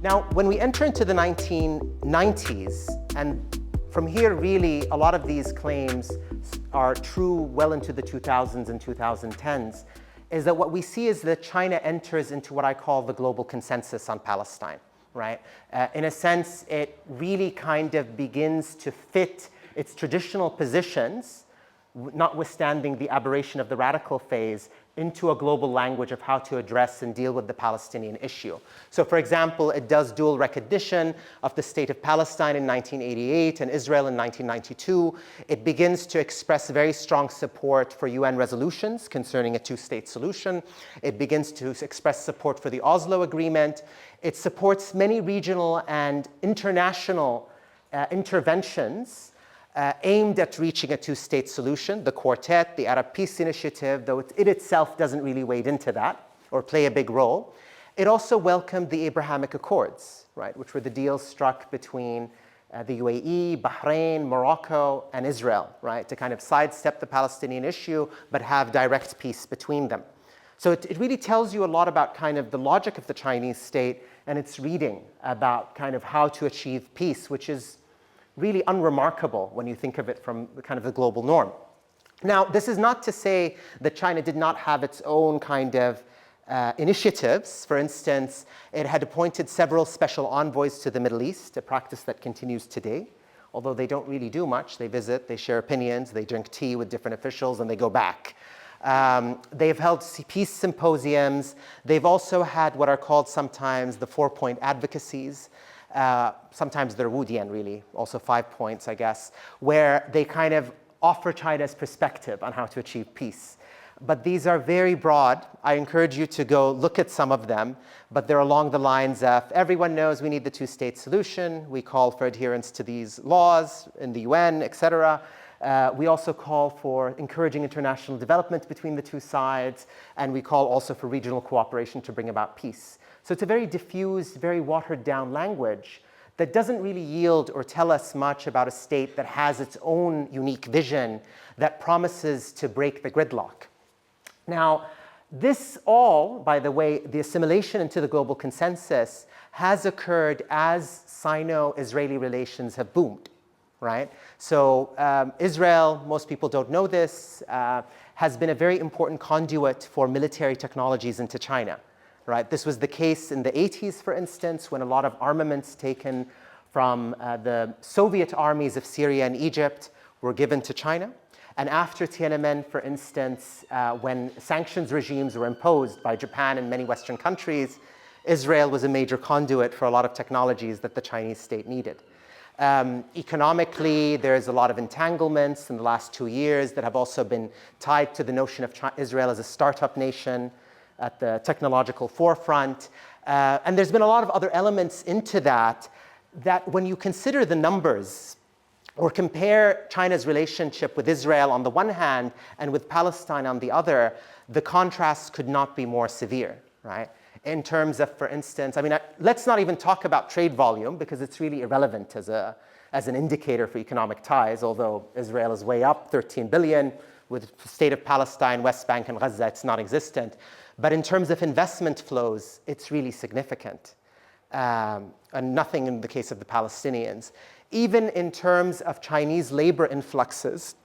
Now, when we enter into the 1990s, and from here really a lot of these claims are true well into the 2000s and 2010s, is that what we see is that China enters into what I call the global consensus on Palestine, right? In a sense, it really kind of begins to fit its traditional positions, notwithstanding the aberration of the radical phase, into a global language of how to address and deal with the Palestinian issue. So for example, it does dual recognition of the state of Palestine in 1988 and Israel in 1992. It begins to express very strong support for UN resolutions concerning a two-state solution. It begins to express support for the Oslo Agreement. It supports many regional and international interventions aimed at reaching a two-state solution, the quartet, the 𝗘𝗃𝗁𝗂 initiative, though it itself doesn't really wade into that or play a big role. It also welcomed the Abrahamic Accords, right, which were the deals struck between the UAE, Bahrain, Morocco, and Israel, right, to kind of sidestep the Palestinian issue, but have direct peace between them. So it really tells you a lot about kind of the logic of the Chinese state and its reading about kind of how to achieve peace, which is really unremarkable when you think of it from the kind of the global norm. Now, this is not to say that China did not have its own kind of initiatives. For instance, it had appointed several special envoys to the Middle East, a practice that continues today. Although they don't really do much, they visit, they share opinions, they drink tea with different officials, and they go back. They've held peace symposiums. They've also had what are called sometimes the 4-point advocacies. Sometimes they're Wudian, really, also 5 points, I guess, where they kind of offer China's perspective on how to achieve peace. But these are very broad. I encourage you to go look at some of them, but they're along the lines of, everyone knows we need the two-state solution. We call for adherence to these laws in the UN, etc. We also call for encouraging international development between the two sides, and we call also for regional cooperation to bring about peace. So it's a very diffused, very watered down language that doesn't really yield or tell us much about a state that has its own unique vision that promises to break the gridlock. Now, this all, by the way, the assimilation into the global consensus has occurred as Sino-Israeli relations have boomed, right? So Israel, most people don't know this, has been a very important conduit for military technologies into China. Right? This was the case in the 80s, for instance, when a lot of armaments taken from the Soviet armies of Syria and Egypt were given to China. And after Tiananmen, for instance, when sanctions regimes were imposed by Japan and many Western countries, Israel was a major conduit for a lot of technologies that the Chinese state needed. Economically, there's a lot of entanglements in the last 2 years that have also been tied to the notion of Israel as a startup nation at the technological forefront. And there's been a lot of other elements into that, that when you consider the numbers or compare China's relationship with Israel on the one hand and with Palestine on the other, the contrasts could not be more severe, right? In terms of, for instance, I mean, let's not even talk about trade volume because it's really irrelevant as an indicator for economic ties, although Israel is way up, 13 billion, with the state of Palestine, West Bank, and Gaza, it's non-existent. But in terms of investment flows, it's really significant, and nothing in the case of the Palestinians. Even in terms of Chinese labor influxes,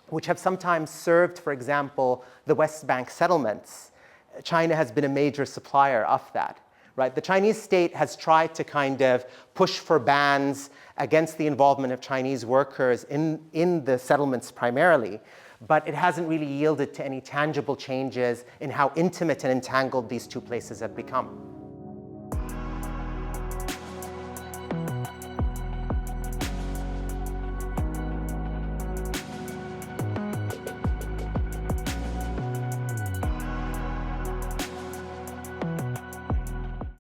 which have sometimes served, for example, the West Bank settlements, China has been a major supplier of that, right? The Chinese state has tried to kind of push for bans against the involvement of Chinese workers in the settlements primarily, but it hasn't really yielded to any tangible changes in how intimate and entangled these two places have become.